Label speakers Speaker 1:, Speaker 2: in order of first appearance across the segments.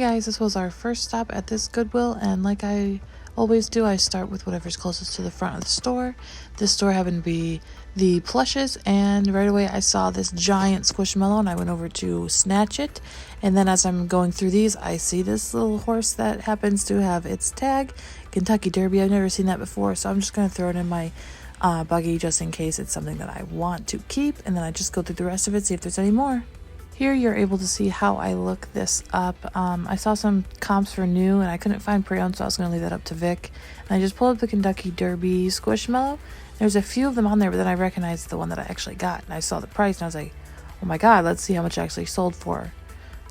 Speaker 1: guys, this was our first stop at this Goodwill, and like I always do, I start with whatever's closest to the front of the store. This store happened to be the plushes, and right away I saw this giant squishmallow and I went over to snatch it. And then as I'm going through these, I see this little horse that happens to have its tag, Kentucky Derby. I've never seen that before, so I'm just going to throw it in my buggy just in case it's something that I want to keep, and then I just go through the rest of it, see if there's any more. Here you're able to see how I look this up. I saw some comps for new and I couldn't find pre-owned, so I was going to leave that up to Vic. And I just pulled up the Kentucky Derby Squishmallow. There's a few of them on there, but then I recognized the one that I actually got. And I saw the price and I was like, oh my god, let's see how much it actually sold for.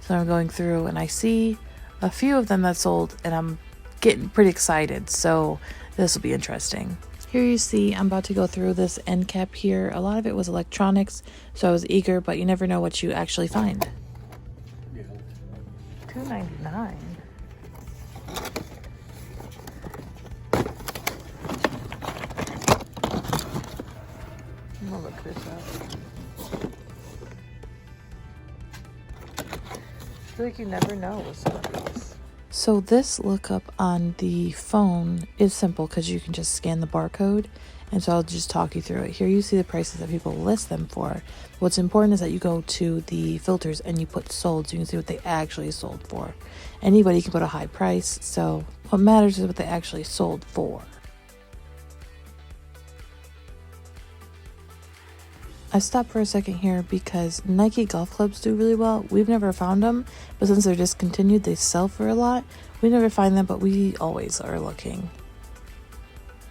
Speaker 1: So I'm going through and I see a few of them that sold and I'm getting pretty excited. So this will be interesting. Here you see I'm about to go through this end cap here. A lot of it was electronics, so I was eager, but you never know what you actually find.
Speaker 2: Yeah.
Speaker 1: $2.99. I'm gonna look this up. I feel like you never know with some of these. So this lookup on the phone is simple because you can just scan the barcode, and so I'll just talk you through it. Here you see the prices that people list them for. What's important is that you go to the filters and you put sold so you can see what they actually sold for. Anybody can put a high price, so what matters is what they actually sold for. I stopped for a second here because Nike golf clubs do really well. We've never found them, but since they're discontinued, they sell for a lot. We never find them, but we always are looking.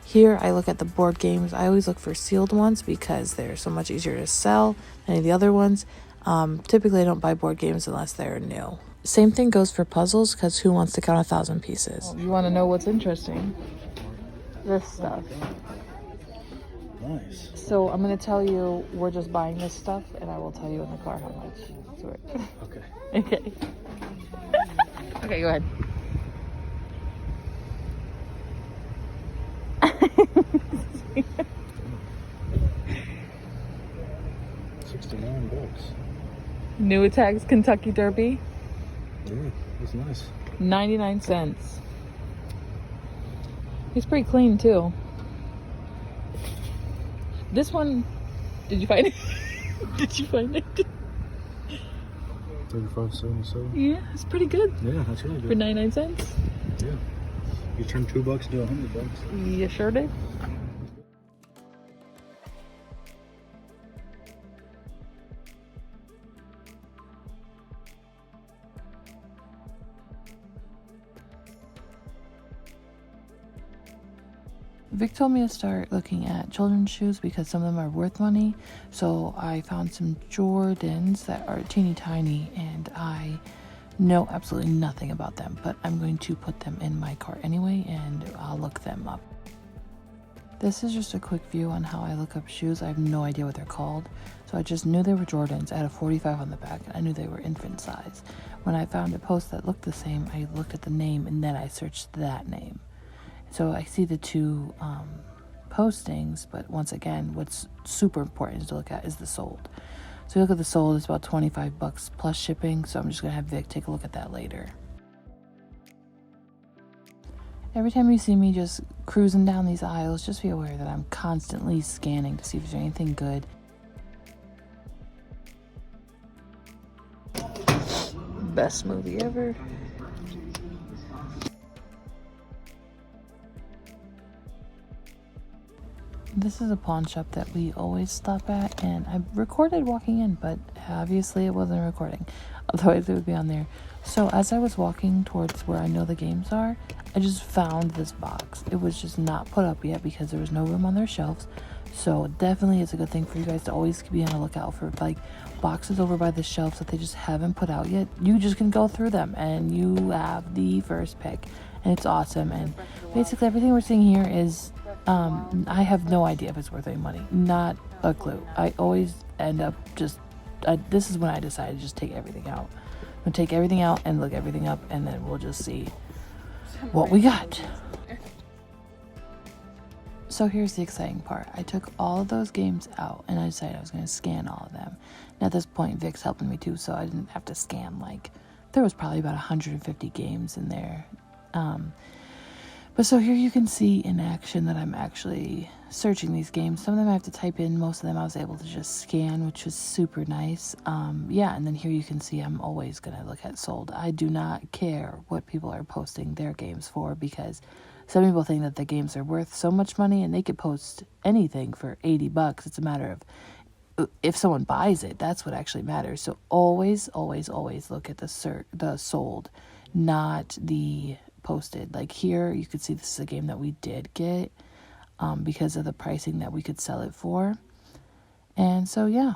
Speaker 1: Here, I look at the board games. I always look for sealed ones because they're so much easier to sell than any of the other ones. Typically, I don't buy board games unless they're new. Same thing goes for puzzles because who wants to count 1,000 pieces? You want to know what's interesting? This stuff.
Speaker 2: Nice.
Speaker 1: So I'm going to tell you we're just buying this stuff, and I will tell you in the car how much it's worth.
Speaker 2: Okay.
Speaker 1: Okay. Okay, go ahead.
Speaker 2: $69.
Speaker 1: New Attacks Kentucky Derby.
Speaker 2: Yeah, that's nice.
Speaker 1: 99 cents. He's pretty clean too. This one, did you find it? Did you find it?
Speaker 2: 35.77.
Speaker 1: Yeah, it's pretty good.
Speaker 2: Yeah, that's really good.
Speaker 1: For 99 cents?
Speaker 2: Yeah. You turned $2 into $100.
Speaker 1: You sure did. Vic told me to start looking at children's shoes because some of them are worth money. So I found some Jordans that are teeny tiny and I know absolutely nothing about them, but I'm going to put them in my cart anyway and I'll look them up. This is just a quick view on how I look up shoes. I have no idea what they're called. So I just knew they were Jordans. I had a 45 on the back and I knew they were infant size. When I found a post that looked the same, I looked at the name and then I searched that name. So I see the two postings, but once again, what's super important to look at is the sold. So you look at the sold, it's about $25 plus shipping, so I'm just going to have Vic take a look at that later. Every time you see me just cruising down these aisles, just be aware that I'm constantly scanning to see if there's anything good. Best movie ever. This is a pawn shop that we always stop at, and I recorded walking in, but obviously it wasn't recording, otherwise it would be on there. So as I was walking towards where I know the games are, I just found this box. It was just not put up yet because there was no room on their shelves. So definitely it's a good thing for you guys to always be on the lookout for like boxes over by the shelves that they just haven't put out yet. You just can go through them and you have the first pick, and it's awesome. And basically everything we're seeing here is I have no idea if it's worth any money. Not a clue. I always end up just, this is when I decide to just take everything out. I'm going to take everything out and look everything up, and then we'll just see what we got. So here's the exciting part. I took all of those games out and I decided I was going to scan all of them. And at this point, Vic's helping me too, so I didn't have to scan like There was probably about 150 games in there. But so here you can see in action that I'm actually searching these games. Some of them I have to type in. Most of them I was able to just scan, which was super nice. Yeah, and then here you can see I'm always going to look at sold. I do not care what people are posting their games for, because some people think that the games are worth so much money and they could post anything for $80. It's a matter of if someone buys it. That's what actually matters. So always look at the sold, not the posted. Like here you could see this is a game that we did get because of the pricing that we could sell it for. And so yeah.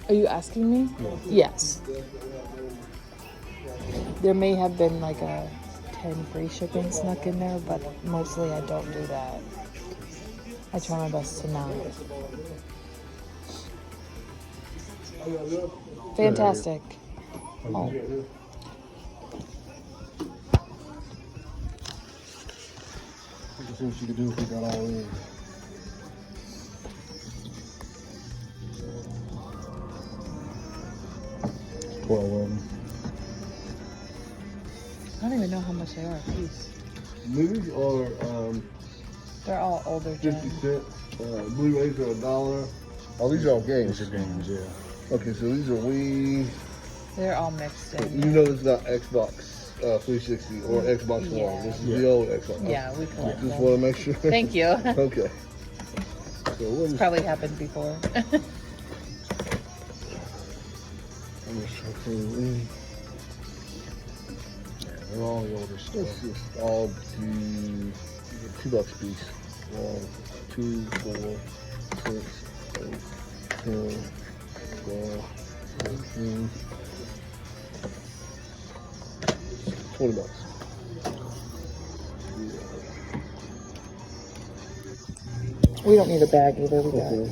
Speaker 1: Are you asking me?
Speaker 2: Yeah.
Speaker 1: Yes. There may have been like a 10 free shipping snuck in there, but mostly I don't do that. I try my best to not. Fantastic. Oh.
Speaker 2: Let's see what you can do if we got all in.
Speaker 1: I don't even know how much they are a piece.
Speaker 3: Movies are
Speaker 1: They're all older
Speaker 3: 50
Speaker 1: gen.
Speaker 3: cents. Blu-rays are $1. Oh, these are all games.
Speaker 2: These are games, yeah.
Speaker 3: Okay, so these are Wii.
Speaker 1: They're all mixed in.
Speaker 3: You know, this is not Xbox 360 or Xbox
Speaker 1: Yeah.
Speaker 3: One. This is the old Xbox.
Speaker 1: Yeah, we collect
Speaker 3: Just
Speaker 1: them.
Speaker 3: want to make sure.
Speaker 1: Thank you.
Speaker 3: Okay. So what
Speaker 1: It's
Speaker 3: is?
Speaker 1: probably happened before.
Speaker 3: I'm just trying to think.
Speaker 2: Yeah, they're all the older
Speaker 3: It's
Speaker 2: stuff.
Speaker 3: just all $2 a piece. 1, 2, 4, 6, 8, 10, 12, 13, $20.
Speaker 1: We don't need a bag either. We got
Speaker 3: Okay.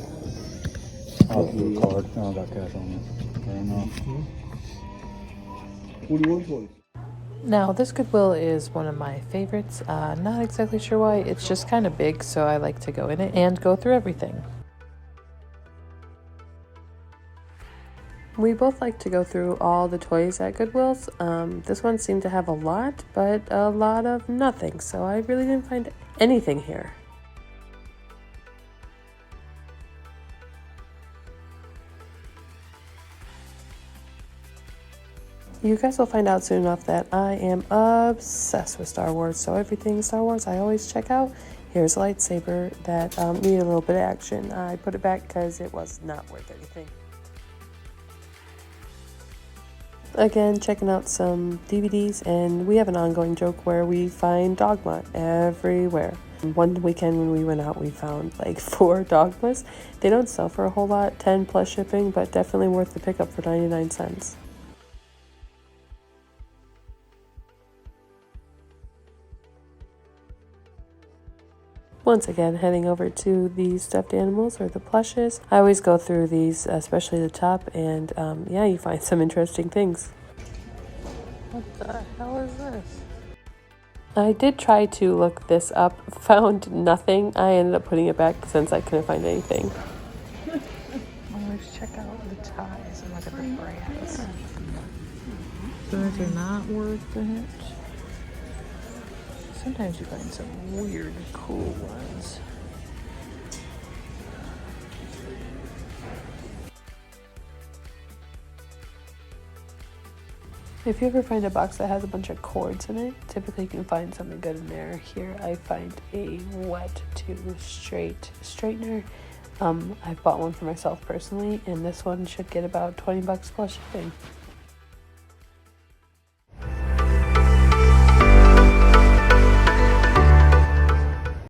Speaker 2: I'll do a card. I don't got cash on me. I don't know.
Speaker 3: 41.20.
Speaker 1: Now, this Goodwill is one of my favorites. Not exactly sure why. It's just kind of big, so I like to go in it and go through everything. We both like to go through all the toys at Goodwill's. This one seemed to have a lot, but a lot of nothing, so I really didn't find anything here. You guys will find out soon enough that I am obsessed with Star Wars, so everything Star Wars I always check out. Here's a lightsaber that needed a little bit of action. I put it back because it was not worth anything. Again, checking out some DVDs, and we have an ongoing joke where we find Dogma everywhere. One weekend when we went out, we found like 4 Dogmas. They don't sell for a whole lot, 10 plus shipping, but definitely worth the pickup for 99 cents. Once again, heading over to the stuffed animals or the plushes. I always go through these, especially the top, and yeah, you find some interesting things. What the hell is this? I did try to look this up, found nothing. I ended up putting it back since I couldn't find anything. Always check out the ties and look at the brands. Those are not worth it. Sometimes you find some weird, cool ones. If you ever find a box that has a bunch of cords in it, typically you can find something good in there. Here I find a wet to straight straightener. I bought one for myself personally, and this one should get about $20 plus shipping.